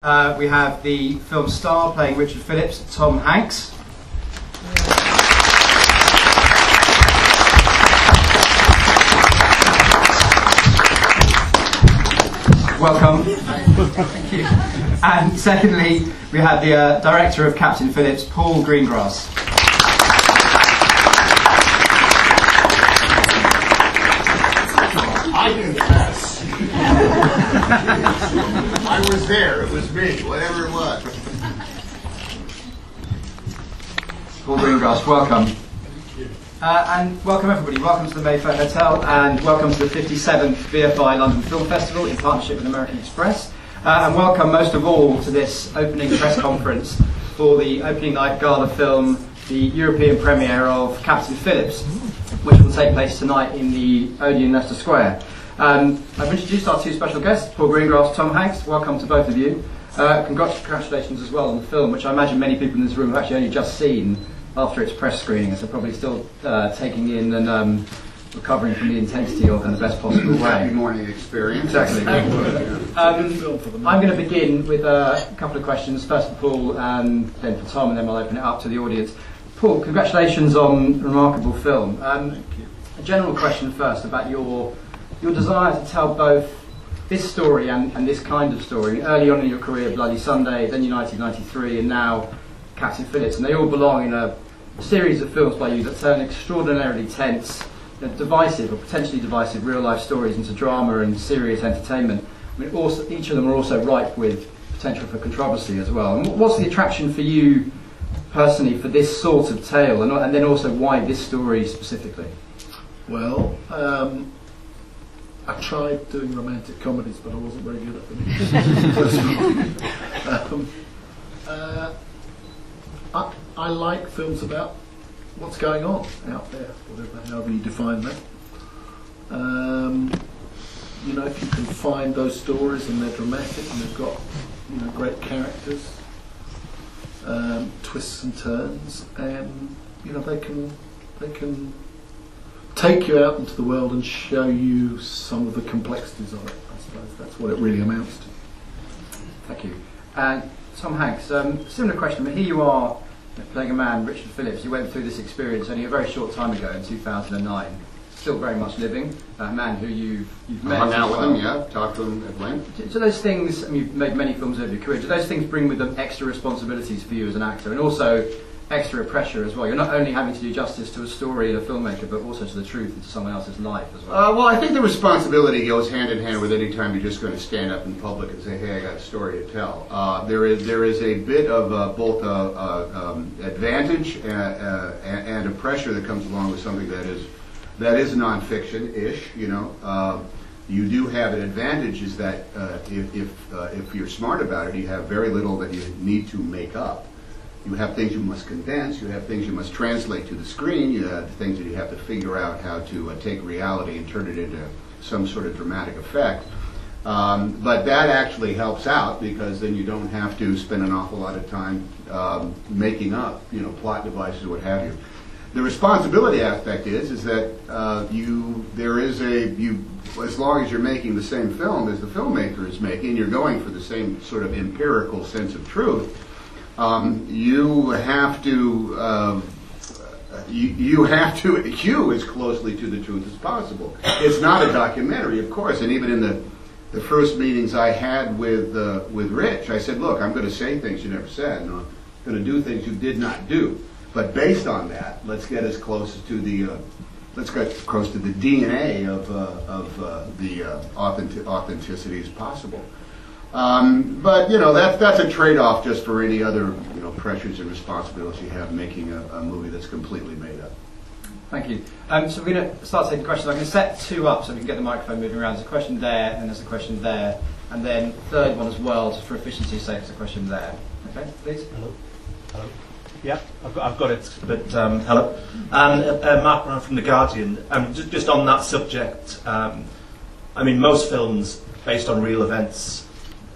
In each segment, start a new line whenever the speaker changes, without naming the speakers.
We have the film star playing Richard Phillips, Tom Hanks. Welcome. Thank you. And secondly, we have the director of Captain Phillips, Paul Greengrass.
I didn't pass. I was there. It was me. Whatever it was.
Paul Greengrass, welcome. And welcome everybody. Welcome to the Mayfair Hotel and welcome to the 57th BFI London Film Festival in partnership with American Express. And welcome most of all to this opening press conference for the opening night gala film, the European premiere of Captain Phillips, which will take place tonight in the Odeon, Leicester Square. I've introduced our two special guests, Paul Greengrass, Tom Hanks. Welcome to both of you. Congratulations as well on the film, which I imagine many people in this room have actually only just seen after its press screening, so probably still taking in and recovering from the intensity of it in the best possible way.
Happy morning experience.
Exactly. I'm going to begin with a couple of questions, first for Paul and then for Tom, and then we'll open it up to the audience. Paul, congratulations on a remarkable film. Thank you. A general question first about your desire to tell both this story and this kind of story. Early on in your career, Bloody Sunday, then United 93, and now Captain Phillips, and they all belong in a series of films by you that turn extraordinarily tense, divisive or potentially divisive real-life stories into drama and serious entertainment. I mean, also, each of them are also ripe with potential for controversy as well. And what's the attraction for you personally for this sort of tale, and then also why this story specifically?
Well, I tried doing romantic comedies, but I wasn't very good at them. I like films about what's going on out there, however you define that. You know, if you can find those stories and they're dramatic and they've got great characters, twists and turns, and they can take you out into the world and show you some of the complexities of it. I suppose that's what it really amounts to.
Thank you. And Tom Hanks, similar question. I mean, here you are playing a man, Richard Phillips. You went through this experience only a very short time ago in 2009. Still very much living. A man who you've met.
Hung out with him, yeah. Talked to him at length.
Do those things, I mean, you've made many films over your career, do those things bring with them extra responsibilities for you as an actor, and also extra pressure as well? You're not only having to do justice to a story and a filmmaker, but also to the truth and to someone else's life as well.
Well, I think the responsibility goes hand in hand with any time you're just going to stand up in public and say, "Hey, I got a story to tell." There is a bit of both advantage and a pressure that comes along with something that is nonfiction-ish. You do have an advantage is that if you're smart about it, you have very little that you need to make up. You have things you must condense, you have things you must translate to the screen, you have things that you have to figure out how to take reality and turn it into some sort of dramatic effect. But that actually helps out because then you don't have to spend an awful lot of time making up, plot devices or what have you. The responsibility aspect is that as long as you're making the same film as the filmmaker is making, you're going for the same sort of empirical sense of truth. You have to hew as closely to the truth as possible. It's not a documentary, of course, and even in the first meetings I had with Rich, I said, "Look, I'm going to say things you never said, and I'm going to do things you did not do. But based on that, let's get as close to the DNA of the authenticity as possible." But that's a trade-off just for any other pressures and responsibilities you have making a movie that's completely made up.
Thank you. So we're going to start taking questions. I'm going to set two up so we can get the microphone moving around. There's a question there, and there's a question there, and then third one as well, just for efficiency's sake, there's a question there. Okay, please.
Hello. Yeah, I've got it. But hello. Mark Brown from The Guardian. Just on that subject, I mean, most films based on real events,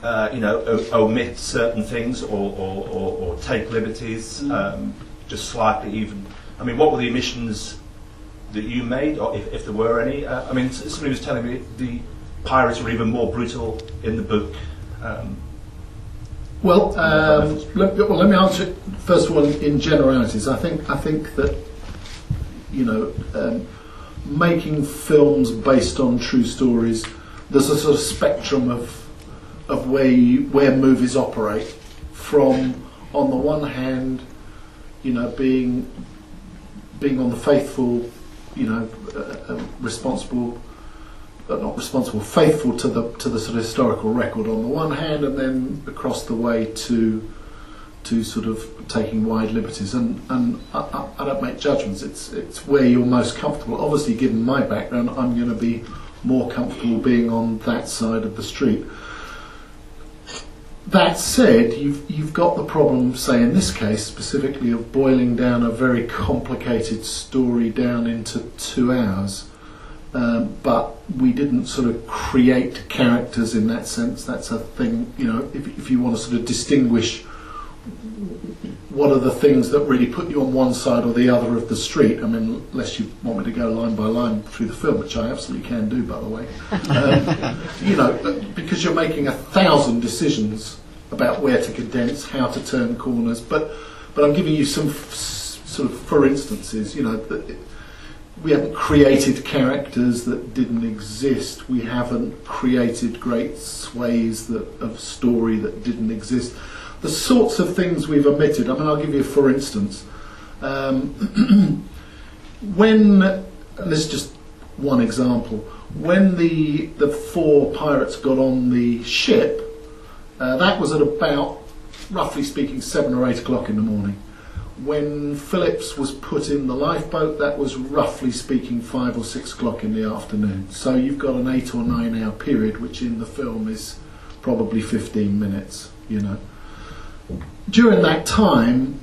omit certain things or take liberties, just slightly even. I mean, what were the omissions that you made, or if there were any? I mean, somebody was telling me the pirates were even more brutal in the book.
Well, let me answer it first of all in generalities. I think that making films based on true stories, there's a sort of spectrum of where movies operate. From, on the one hand, being on the faithful, faithful to the sort of historical record on the one hand, and then across the way to sort of taking wide liberties. And I don't make judgments. It's where you're most comfortable. Obviously, given my background, I'm going to be more comfortable being on that side of the street. That said, you've got the problem, say in this case specifically, of boiling down a very complicated story down into 2 hours. But we didn't sort of create characters in that sense. That's a thing, if you want to sort of distinguish what are the things that really put you on one side or the other of the street. I mean, unless you want me to go line by line through the film, which I absolutely can do, by the way. Because you're making 1,000 decisions about where to condense, how to turn corners. But I'm giving you some sort of for instances. We haven't created characters that didn't exist. We haven't created great sways of story that didn't exist. The sorts of things we've omitted. I mean, I'll give you for instance. When, and this is just one example, when the 4 pirates got on the ship, that was at about, roughly speaking, 7 or 8 o'clock in the morning. When Phillips was put in the lifeboat, that was roughly speaking 5 or 6 o'clock in the afternoon. So you've got an 8 or 9 hour period, which in the film is probably 15 minutes, During that time,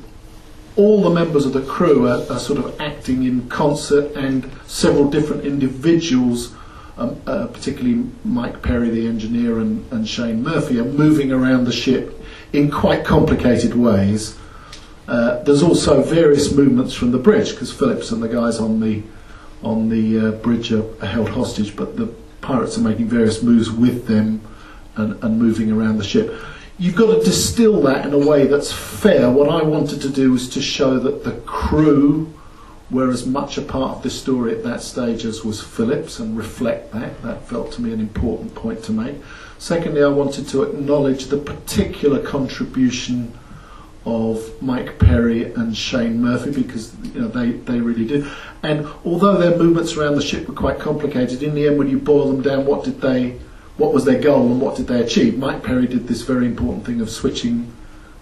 all the members of the crew are sort of acting in concert, and several different individuals, particularly Mike Perry, the engineer, and Shane Murphy, are moving around the ship in quite complicated ways. There's also various movements from the bridge, because Phillips and the guys on the bridge are held hostage, but the pirates are making various moves with them and moving around the ship. You've got to distill that in a way that's fair. What I wanted to do was to show that the crew were as much a part of the story at that stage as was Phillips, and reflect that. That felt to me an important point to make. Secondly, I wanted to acknowledge the particular contribution of Mike Perry and Shane Murphy, because they really did. And although their movements around the ship were quite complicated, in the end, when you boil them down, what was their goal and what did they achieve? Mike Perry did this very important thing of switching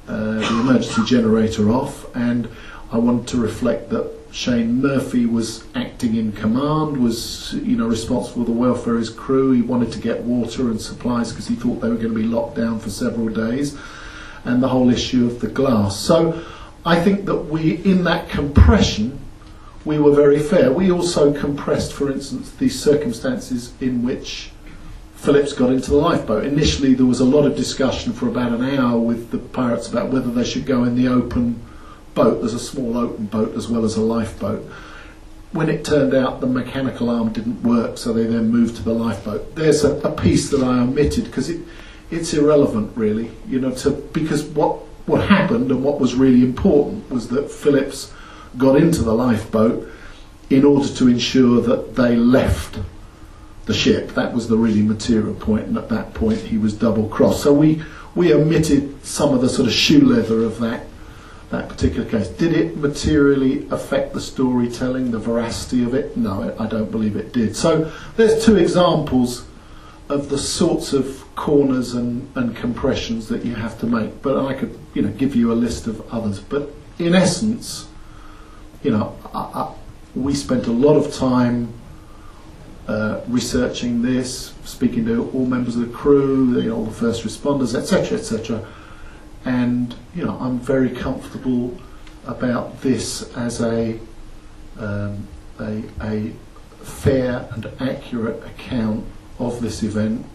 the emergency generator off, and I wanted to reflect that Shane Murphy was acting in command, was responsible for the welfare of his crew. He wanted to get water and supplies because he thought they were going to be locked down for several days, and the whole issue of the glass. So I think that in that compression, we were very fair. We also compressed, for instance, the circumstances in which Phillips got into the lifeboat. Initially, there was a lot of discussion for about an hour with the pirates about whether they should go in the open boat. There's a small open boat as well as a lifeboat. When it turned out the mechanical arm didn't work, so they then moved to the lifeboat. There's a piece that I omitted because it's irrelevant, really, because what happened and what was really important was that Phillips got into the lifeboat in order to ensure that they left the ship. That was the really material point, and at that point he was double-crossed. So we omitted some of the sort of shoe leather of that particular case. Did it materially affect the storytelling, the veracity of it? No, I don't believe it did. So there's 2 examples of the sorts of corners and compressions that you have to make. But I could give you a list of others. But in essence, we spent a lot of time researching this, speaking to all members of the crew, all the first responders, etc., etc. And I'm very comfortable about this as a fair and accurate account of this event,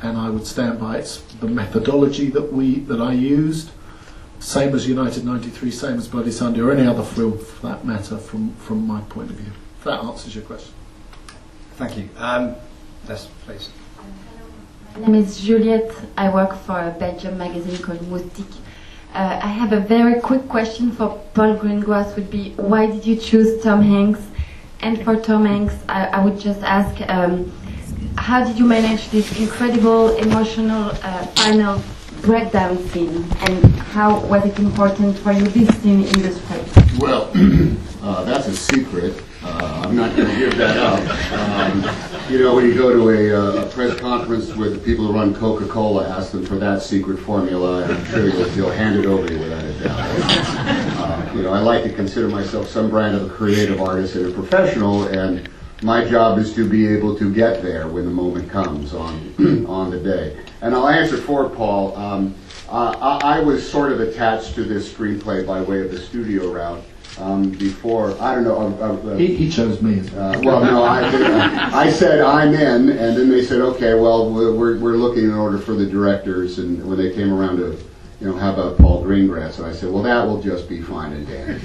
and I would stand by the methodology that I used, same as United 93, same as Bloody Sunday, or any other film for that matter, from my point of view. If that answers your question.
Thank you. Yes, please.
Hello, My name is Juliette. I work for a Belgian magazine called Moustique. I have a very quick question for Paul Greengrass. Would be, why did you choose Tom Hanks? And for Tom Hanks, I would just ask, how did you manage this incredible emotional final breakdown scene, and how was it important for you, this scene in the script?
Well, that's a secret. I'm not going to give that up. When you go to a press conference where the people who run Coca-Cola ask them for that secret formula, I'm sure you'll hand it over to you without a doubt. I like to consider myself some brand of a creative artist and a professional, and my job is to be able to get there when the moment comes on the day. And I'll answer for Paul. I was sort of attached to this screenplay by way of the studio route. Before, I don't know.
He chose me.
Well, no, I said I'm in, and then they said, okay, well, we're looking in order for the directors, and when they came around to, how about Paul Greengrass? And I said, well, that will just be fine and dandy.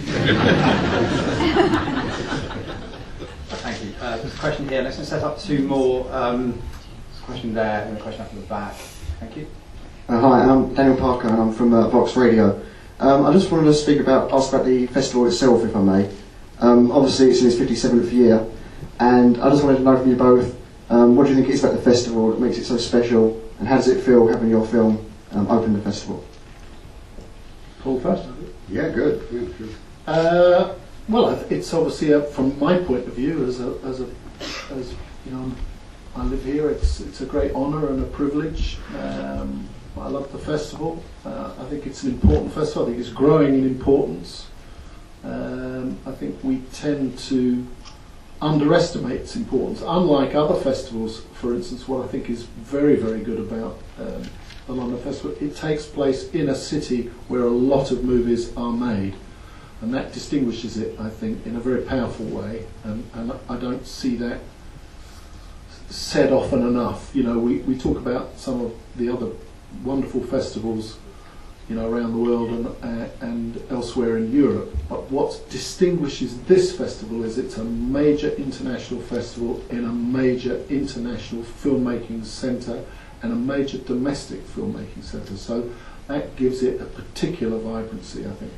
Thank you. There's a question here. Let's set up two more. There's a question there and a question up at the back. Thank you.
Hi, I'm Daniel Parker, and I'm from Vox Radio. I just wanted to ask about the festival itself, if I may. Obviously, it's in its 57th year, and I just wanted to know from you both, what do you think it is about the festival that makes it so special, and how does it feel having your film open the festival?
Paul first?
Yeah, good. Yeah, sure.
Well, it's obviously, from my point of view, as I live here, it's a great honour and a privilege. I love the festival. I think it's an important festival. I think it's growing in importance. I think we tend to underestimate its importance. Unlike other festivals, for instance, what I think is very, very good about the London Festival, it takes place in a city where a lot of movies are made. And that distinguishes it, I think, in a very powerful way. And I don't see that said often enough. We talk about some of the other wonderful festivals, around the world and elsewhere in Europe. But what distinguishes this festival is it's a major international festival in a major international filmmaking centre and a major domestic filmmaking centre. So that gives it a particular vibrancy, I think.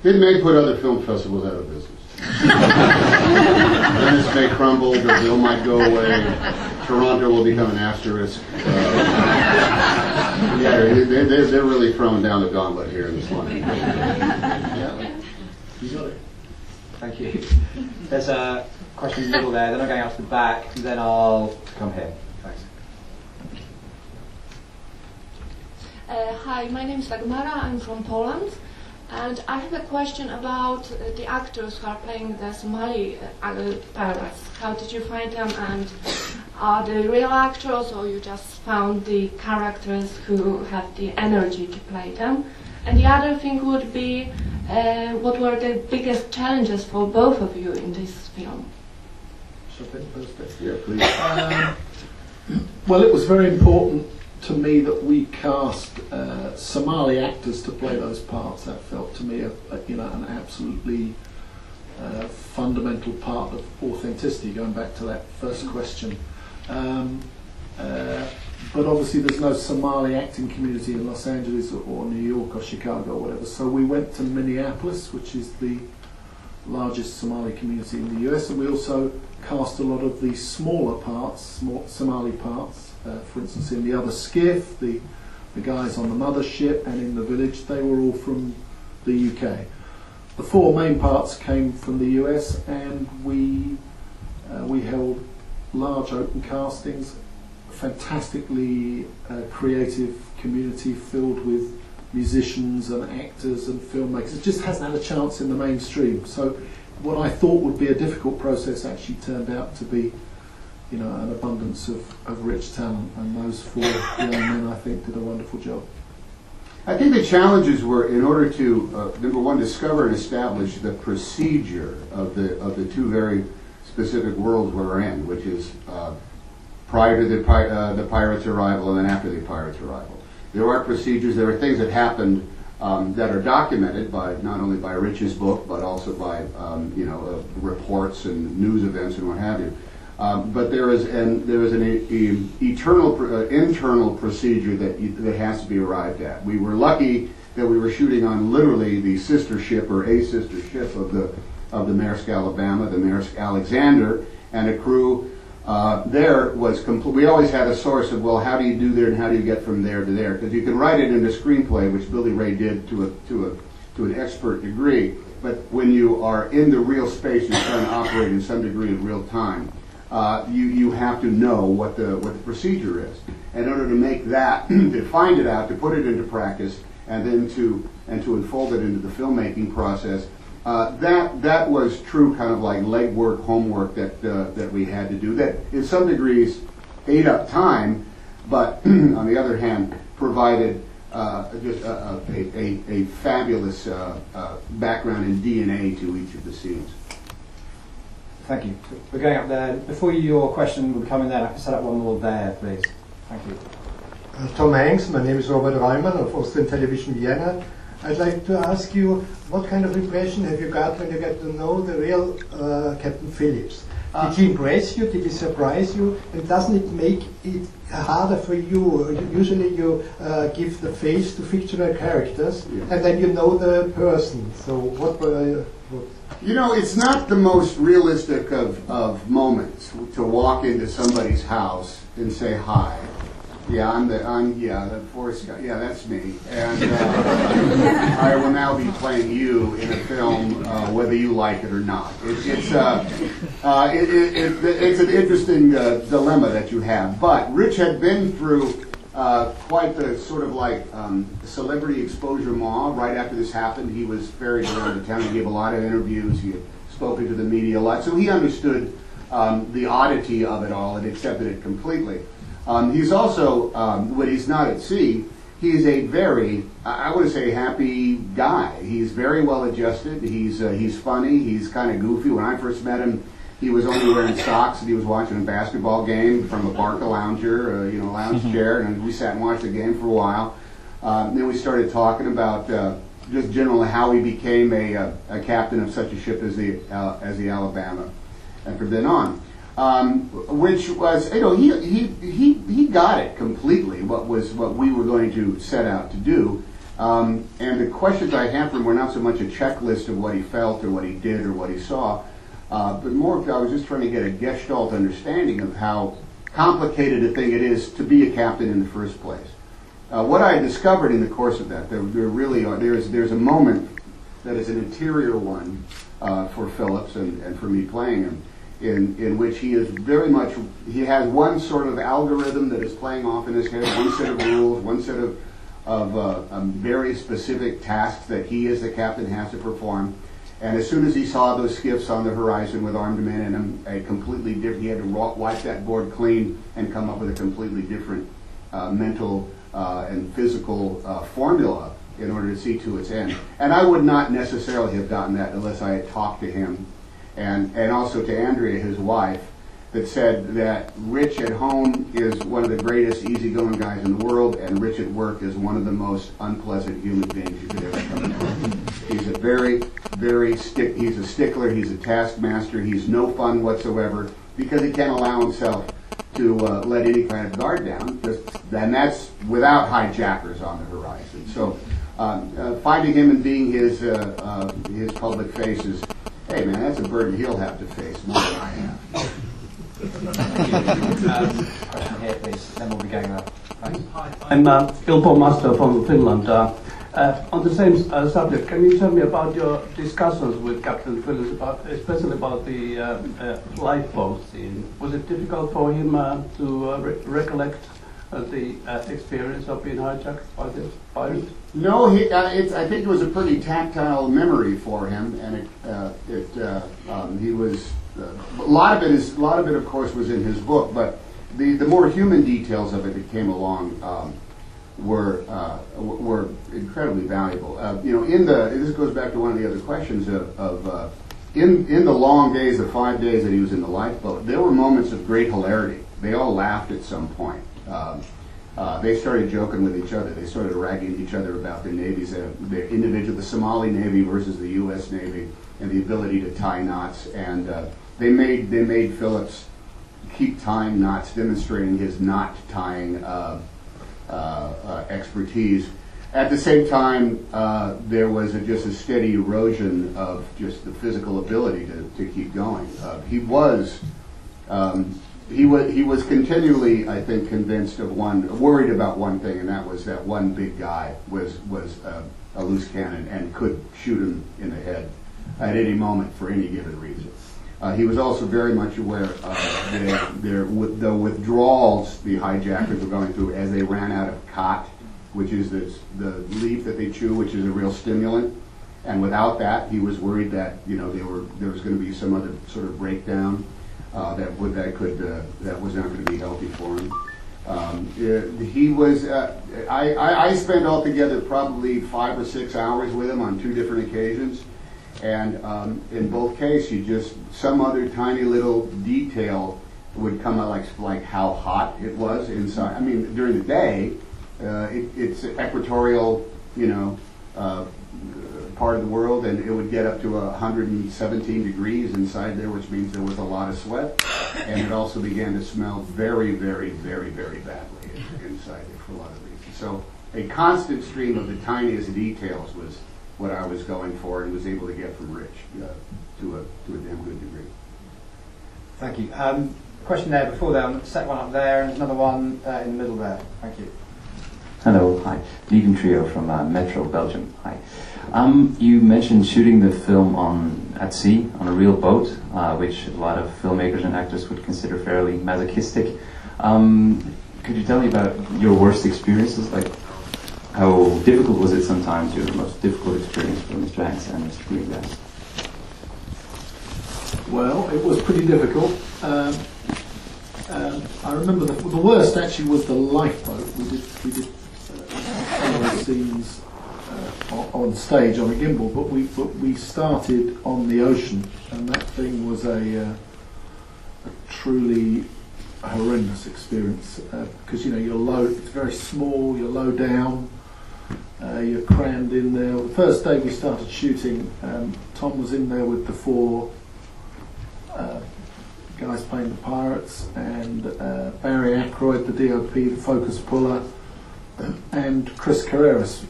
It may put other film festivals out of business. Venice may crumble, Brazil might go away, Toronto will become an asterisk. They're really throwing down the gauntlet here in this one.
Yeah. You got it. Thank you. There's a question in the middle there, then I'm going out to the back, and then I'll come here. Thanks.
Hi, my name is Dagmara, I'm from Poland. And I have a question about the actors who are playing the Somali pirates. How did you find them, and are they real actors, or you just found the characters who have the energy to play them? And the other thing would be, what were the biggest challenges for both of you in this film?
Yeah, please.
Well, it was very important to me that we cast Somali actors to play those parts. That felt to me an absolutely fundamental part of authenticity, going back to that first question. But obviously there's no Somali acting community in Los Angeles or New York or Chicago or whatever, so we went to Minneapolis, which is the largest Somali community in the US, and we also cast a lot of the smaller parts, Somali parts. For instance, in the other skiff, the guys on the mothership, and in the village, they were all from the UK. The four main parts came from the US, and we held large open castings, fantastically creative community filled with musicians and actors and filmmakers. It just hasn't had a chance in the mainstream. So what I thought would be a difficult process actually turned out to be an abundance of rich talent, and those four young men, I think, did a wonderful job.
I think the challenges were, in order to number one, discover and establish the procedure of the two very specific worlds we're in, which is prior to the pirates' arrival and then after the pirates' arrival. There are procedures. There are things that happened that are documented by not only by Rich's book, but also by reports and news events and what have you. But there is an internal procedure that has to be arrived at. We were lucky that we were shooting on literally the sister ship or a sister ship of the Maersk Alabama, the Maersk Alexander, and a crew. There was we always had a source of, well, how do you do there and how do you get from there to there? Because you can write it in a screenplay, which Billy Ray did to an expert degree. But when you are in the real space, you're trying to operate in some degree of real time. You have to know what the procedure is. And in order to make that, to find it out, to put it into practice, and then to unfold it into the filmmaking process, that was true kind of like legwork, homework that we had to do. That in some degrees ate up time, but on the other hand provided just a fabulous background and DNA to each of the scenes.
Thank you. We're going up there. Before your question will come in there, I can set up one more there, please. Thank you.
Tom Hanks, my name is Robert Reimann of Austrian Television Vienna. I'd like to ask you, what kind of impression have you got when you get to know the real Captain Phillips? Did he impress you? Did he surprise you? And doesn't it make it harder for you? Usually you give the face to fictional characters, and then you know the person. So what were
You know, it's not the most realistic of moments to walk into somebody's house and say hi. Yeah, the Forrest guy. Yeah, that's me. And I will now be playing you in a film, whether you like it or not. It's an interesting dilemma that you have. But Rich had been through quite the sort of like celebrity exposure maw. Right after this happened, he was ferried around the town. He gave a lot of interviews. He had spoken to the media a lot. So he understood the oddity of it all and accepted it completely. He's also, when he's not at sea, he's a very, I would say, happy guy. He's very well adjusted. He's funny. He's kind of goofy. When I first met him, he was only wearing socks and he was watching a basketball game from a Barca lounger, lounge chair, and we sat and watched the game for a while. Then we started talking about just generally how he became a captain of such a ship as the Alabama, and from then on. Which was, he got it completely, what we were going to set out to do. And the questions I had for him were not so much a checklist of what he felt or what he did or what he saw, but more I was just trying to get a gestalt understanding of how complicated a thing it is to be a captain in the first place. What I discovered in the course of that, there's a moment that is an interior one for Phillips and for me playing him, in which he is very much, he has one sort of algorithm that is playing off in his head, one set of rules, one set of very specific tasks that he as the captain has to perform. And as soon as he saw those skiffs on the horizon with armed men in them, he had to wipe that board clean and come up with a completely different mental and physical formula in order to see to its end. And I would not necessarily have gotten that unless I had talked to him and also to Andrea, his wife, that said that Rich at home is one of the greatest easygoing guys in the world, and Rich at work is one of the most unpleasant human beings you could ever come across. He's a he's a stickler, he's a taskmaster, he's no fun whatsoever, because he can't allow himself to let any kind of guard down, and that's without hijackers on the horizon. So finding him and being his public face is, hey man, that's a burden he'll have to face more than I have.
Question here, please. Then we'll be going up.
Hi, I'm Ilpo Master from Finland. On the same subject, can you tell me about your discussions with Captain Phillips, especially about the lifeboat scene? Was it difficult for him to recollect the experience of being hijacked by the pirates?
No, I think it was a pretty tactile memory for him, and he was. A lot of it, of course, was in his book, but the more human details of it that came along were incredibly valuable. This goes back to one of the other questions in the long days, the 5 days that he was in the lifeboat, there were moments of great hilarity. They all laughed at some point. They started joking with each other. They started ragging each other about their navies, the Somali Navy versus the U.S. Navy, and the ability to tie knots. And they made Phillips keep tying knots, demonstrating his knot tying expertise. At the same time, there was just a steady erosion of just the physical ability to keep going. He was continually, I think, worried about one thing, and that was that one big guy was a loose cannon and could shoot him in the head at any moment for any given reason. He was also very much aware of the withdrawals the hijackers were going through as they ran out of khat, which is the leaf that they chew, which is a real stimulant. And without that, he was worried that there was going to be some other sort of breakdown that was not going to be healthy for him. He was. I spent altogether probably 5 or 6 hours with him on 2 different occasions. And in both cases, some other tiny little detail would come out, like how hot it was inside. I mean, during the day, it's equatorial, part of the world, and it would get up to 117 degrees inside there, which means there was a lot of sweat, and it also began to smell very, very, very, very badly inside there for a lot of reasons. So a constant stream of the tiniest details was what I was going for and was able to get from Rich to a damn good degree.
Thank you. Question there before there, set one up there and another one in the middle there. Thank you.
Hello, hi. Leading Trio from Metro, Belgium. Hi. You mentioned shooting the film at sea on a real boat, which a lot of filmmakers and actors would consider fairly masochistic. Could you tell me about your worst experiences? Like, how difficult was it sometimes, your most difficult experience for Mr. Hanks and Mr. Greengrass?
Well, it was pretty difficult. I remember the worst actually was the lifeboat. We did scenes on stage on a gimbal, but we started on the ocean, and that thing was a truly horrendous experience because you're low. It's very small. You're low down. You're crammed in there. The first day we started shooting, Tom was in there with the 4 guys playing the pirates, and Barry Ackroyd, the DOP, the focus puller, and Chris Carreras,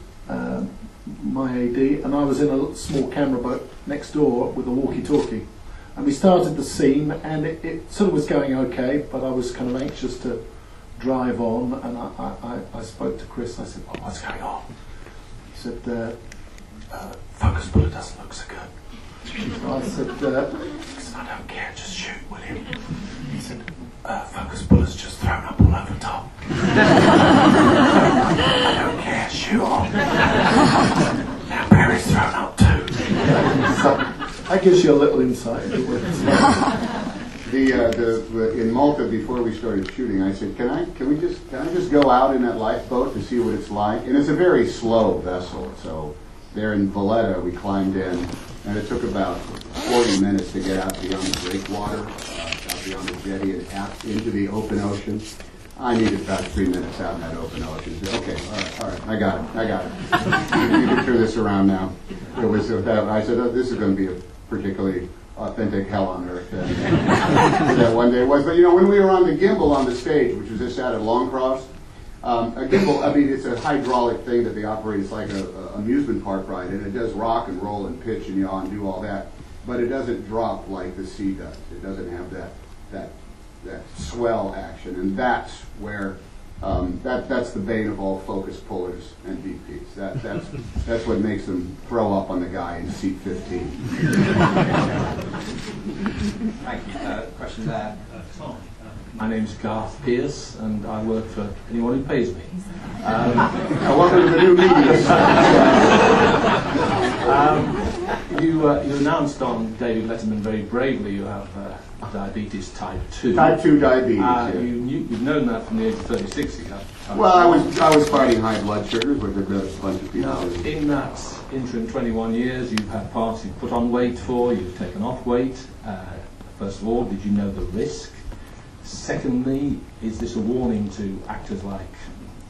my AD, and I was in a small camera boat next door with a walkie-talkie. And we started the scene, and it sort of was going okay, but I was kind of anxious to drive on, and I spoke to Chris. I said, "Well, what's going on?" He said, "Focus puller doesn't look so good." I said, "I don't care, just shoot, will you?" He said, "Focus puller's just thrown up all over top." "I don't care, shoot on." "Now Barry's thrown up too." So that gives you a little insight into what it's like.
In Malta, before we started shooting, I said, can I just go out in that lifeboat to see what it's like? And it's a very slow vessel, so there in Valletta we climbed in, and it took about 40 minutes to get out beyond the breakwater, out beyond the jetty and out into the open ocean. I needed about 3 minutes out in that open ocean. So, okay, all right, I got it. You can turn this around now. I said, this is going to be a particularly authentic hell on earth. That one day was. But when we were on the gimbal on the stage, which was just out at Longcross, a gimbal, it's a hydraulic thing that they operate. It's like a amusement park ride, and it does rock and roll and pitch and yaw and do all that. But it doesn't drop like the sea does. It doesn't have that swell action, and that's where that's the bane of all focus pullers and DPs. That's what makes them throw up on the guy in seat 15.
Thank you. Question there.
My name's Garth Pierce, and I work for anyone who pays me.
Welcome to the new media.
You announced on David Letterman very bravely you have diabetes type 2.
Type 2 diabetes. Yeah.
You've known that from the age of 36. You have.
Well, I was fighting high blood sugars with a bunch of people.
Now, in that interim 21 years, you've had parts you've put on weight for, you've taken off weight. First of all, did you know the risk? Secondly, is this a warning to actors like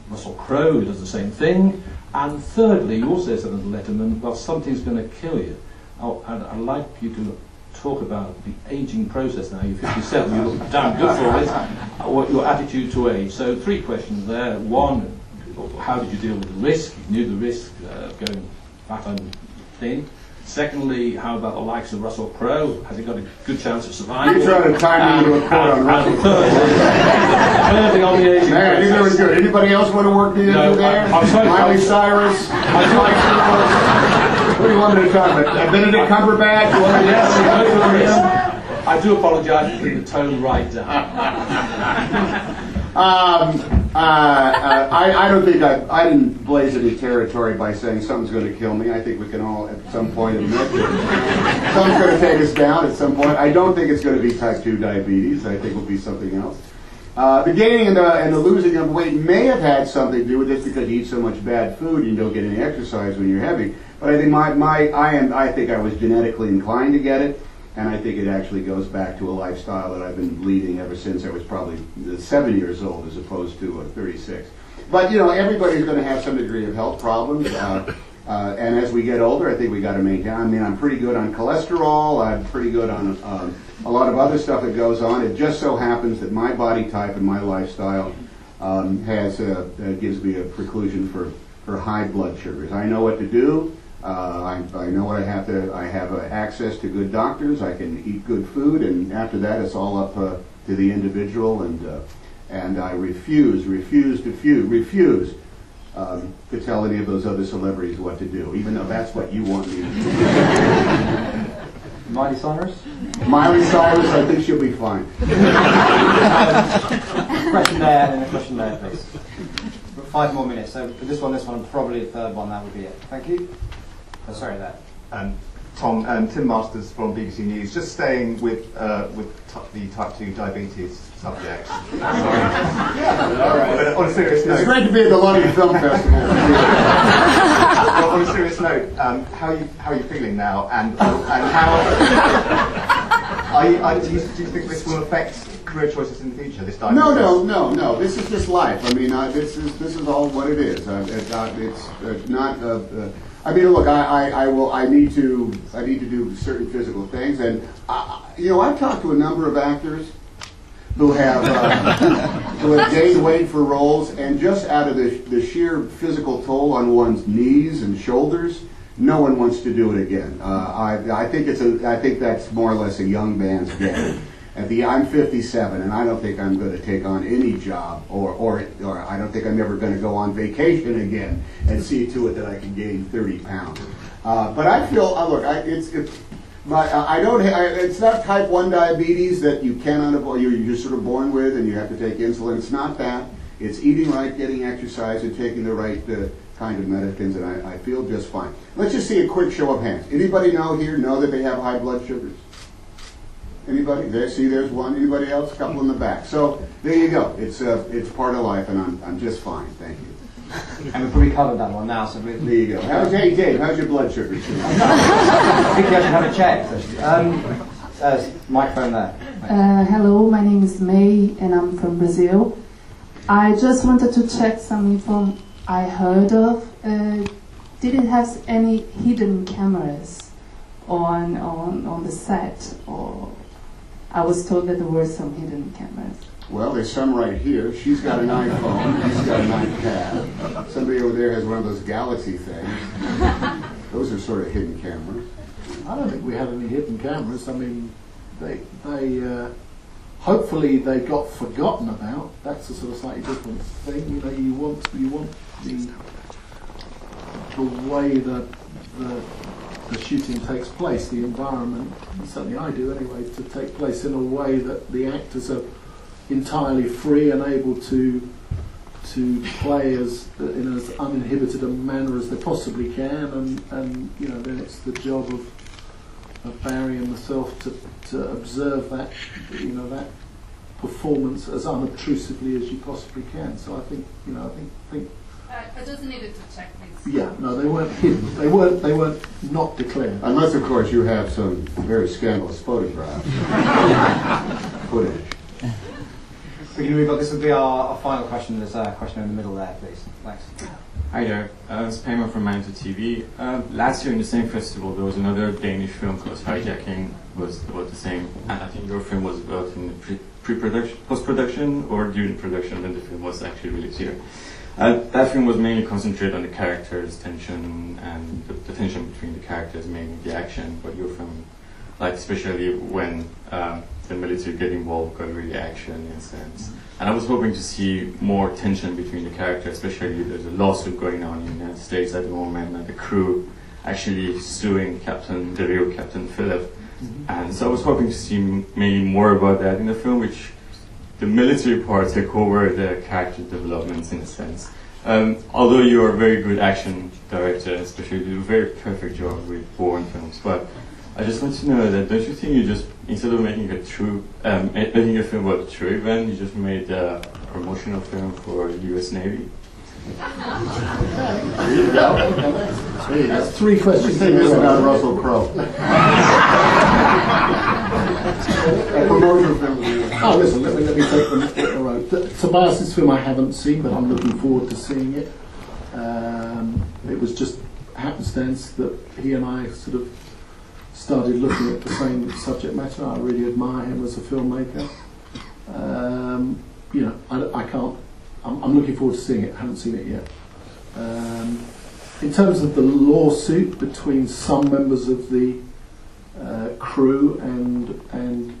Russell Crowe, who does the same thing? And thirdly, you also said on Letterman, well, something's going to kill you. I'd like you to talk about the ageing process now. You're 57, you look damn good for it. What your attitude to age? So 3 questions there. 1, how did you deal with the risk? You knew the risk of going fat and thin. Secondly, how about the likes of Russell Crowe? Has he got a good chance of survival?
You're trying to time me into a quote on Russell Crowe.
Thirdly, on the aging
Man,
process.
you know it's good. Anybody else want to work the
No,
there?
I'm sorry.
Miley Cyrus. What do you want me to talk about? Benedict Cumberbatch? You want me to
Yes, I do apologise for putting the tone right down.
I don't think I didn't blaze any territory by saying something's going to kill me. I think we can all at some point admit that something's going to take us down at some point. I don't think it's going to be type 2 diabetes. I think it'll be something else. The gaining and the losing of weight may have had something to do with this because you eat so much bad food and you don't get any exercise when you're heavy. But I think I think I was genetically inclined to get it. And I think it actually goes back to a lifestyle that I've been leading ever since I was probably 7 years old as opposed to 36. But, you know, everybody's going to have some degree of health problems. And as we get older, I think we got to maintain. I mean, I'm pretty good on cholesterol. I'm pretty good on a lot of other stuff that goes on. It just so happens that my body type and my lifestyle gives me a preclusion for high blood sugars. I know what to do. I know what I have to. I have access to good doctors. I can eat good food, and after that, it's all up to the individual. And I refuse to tell any of those other celebrities what to do, even though that's what you want me to do.
Miley Cyrus?
Miley Cyrus, I think she'll be fine.
Question there and a question there, please. 5 more minutes. So for this one, and probably the third one, that would be it. Thank you. Oh, sorry, there.
Tom, Tim Masters from BBC News. Just staying with the type 2 diabetes subject. Sorry. On a serious note.
It's great to be at the London Film Festival.
Well, on a serious note, how are you feeling now? And how do you think this will affect career choices in the future? This diabetes?
No. This is just life. I mean, this is all what it is. It's not. I mean, look. I need to do certain physical things, and I've talked to a number of actors who have gained weight for roles, and just out of the sheer physical toll on one's knees and shoulders, no one wants to do it again. I think that's more or less a young man's game. I'm 57, and I don't think I'm going to take on any job, or I don't think I'm ever going to go on vacation again and see to it that I can gain 30 pounds. But I feel, it's not type 1 diabetes that you cannot avoid, you're just sort of born with and you have to take insulin. It's not that. It's eating right, getting exercise, and taking the right kind of medicines, and I feel just fine. Let's just see a quick show of hands. Anybody know that they have high blood sugars? Anybody? There's one. Anybody else? A couple in the back. So there you go. It's part of life, and I'm just fine. Thank you.
And we've probably covered that one now. So there
you go. Hey Dave, how's your blood sugar?
I think you should have a check. Microphone there.
Hello, my name is May, and I'm from Brazil. I just wanted to check some info I heard of. Did it have any hidden cameras on the set, or I was told that there were some hidden cameras.
Well, there's some right here. She's got an iPhone. He's got an iPad. Somebody over there has one of those Galaxy things. Those are sort of hidden cameras.
I don't think we had any hidden cameras. I mean, they hopefully they got forgotten about. That's a sort of slightly different thing. You want the way that the shooting takes place, the environment, certainly I do anyway, to take place in a way that the actors are entirely free and able to play in as uninhibited a manner as they possibly can, and then it's the job of Barry and myself to observe that that performance as unobtrusively as you possibly can. So I think
I just needed to check this.
Yeah, no, they weren't hidden. They weren't not declared.
Unless, of course, you have some very scandalous photographs. Footage.
We're going to move on. This will be our final question. There's a question in the middle there, please. Thanks.
Hi there, it's Payman from Manito TV. Last year in the same festival there was another Danish film called Hijacking, was about the same, and I think your film was about in the pre-production, post-production or during production when the film was actually released here. That film was mainly concentrated on the characters, tension, and the tension between the characters, mainly the action, but your film, like especially when the military get involved, got really action in a sense. And I was hoping to see more tension between the characters, especially there's a lawsuit going on in the United States at the moment, and the crew actually suing the real Captain Phillips. And so I was hoping to see maybe more about that in the film, which the military part took over the character developments in a sense. Although you are a very good action director, especially you do a very perfect job with foreign films, but I just want to know that don't you think you just, instead of making making a film about a true event, you just made a promotional film for US Navy?
There you go. That's 3 questions.
Say this about Russell Crowe. A promotional film.
Oh, listen, let me take them in a row. Tobias's film I haven't seen, but I'm looking forward to seeing it. It was just happenstance that he and I sort of started looking at the same subject matter. I really admire him as a filmmaker. You know, I can't. I'm looking forward to seeing it. I haven't seen it yet. In terms of the lawsuit between some members of the crew and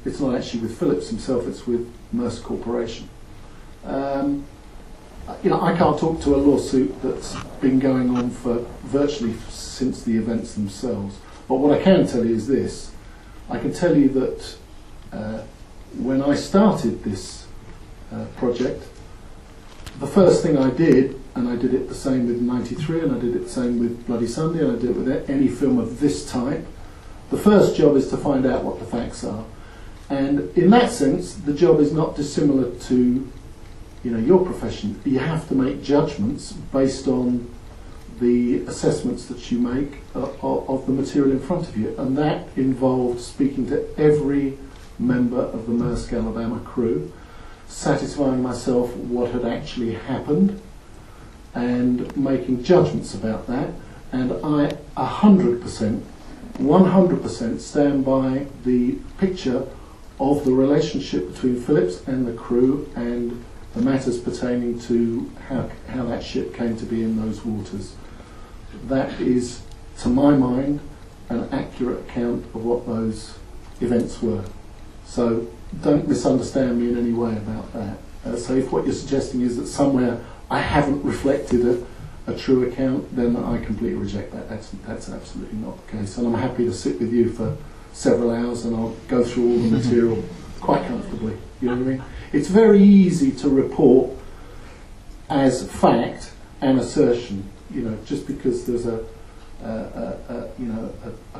it's not actually with Phillips himself. It's with Maersk Corporation. You know, I can't talk to a lawsuit that's been going on for virtually since the events themselves. But what I can tell you is this. I can tell you that when I started this project, the first thing I did, and I did it the same with 93, and I did it the same with Bloody Sunday, and I did it with any film of this type, the first job is to find out what the facts are. And in that sense, the job is not dissimilar to, you know, your profession. You have to make judgments based on the assessments that you make of the material in front of you, and that involved speaking to every member of the Maersk Alabama crew, satisfying myself what had actually happened, and making judgments about that. And I 100% stand by the picture of the relationship between Phillips and the crew and the matters pertaining to how that ship came to be in those waters. That is, to my mind, an accurate account of what those events were. So don't misunderstand me in any way about that. So if what you're suggesting is that somewhere I haven't reflected a true account, then I completely reject that. That's absolutely not the case. And I'm happy to sit with you for several hours and I'll go through all the material quite comfortably. You know what I mean? It's very easy to report as fact and assertion. You know, just because there's a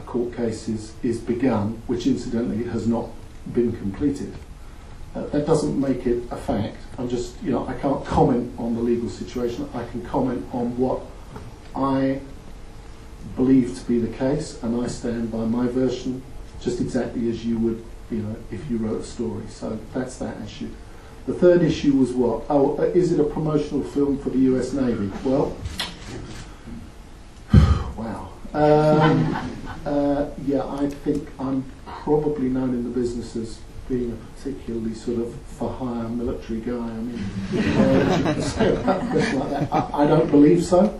court case is begun, which incidentally has not been completed. That doesn't make it a fact. I'm just, you know, I can't comment on the legal situation. I can comment on what I believe to be the case, and I stand by my version, just exactly as you would, you know, if you wrote a story. So that's that issue. The third issue was what? Oh, is it a promotional film for the US Navy? Well, wow. Yeah, I think I'm probably known in the business as being a particularly sort of for-hire military guy. I mean, you can say about a question like that. I don't believe so.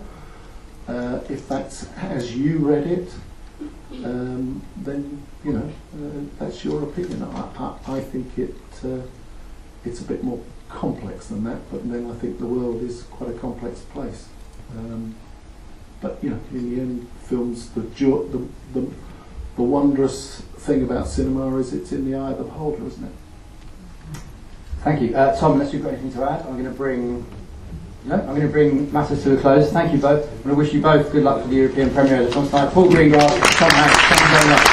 If that's as you read it, then, you know, that's your opinion. I think it's a bit more complex than that, but then I think the world is quite a complex place. But, you know, in the end, films, the wondrous thing about cinema is it's in the eye of the beholder, isn't it?
Thank you. Tom, unless you've got anything to add, I'm going to bring matters to a close. Thank you both. I'm going to wish you both good luck for the European premiere of the film tonight. Paul Greengrass, Tom Hanks, thank you very much.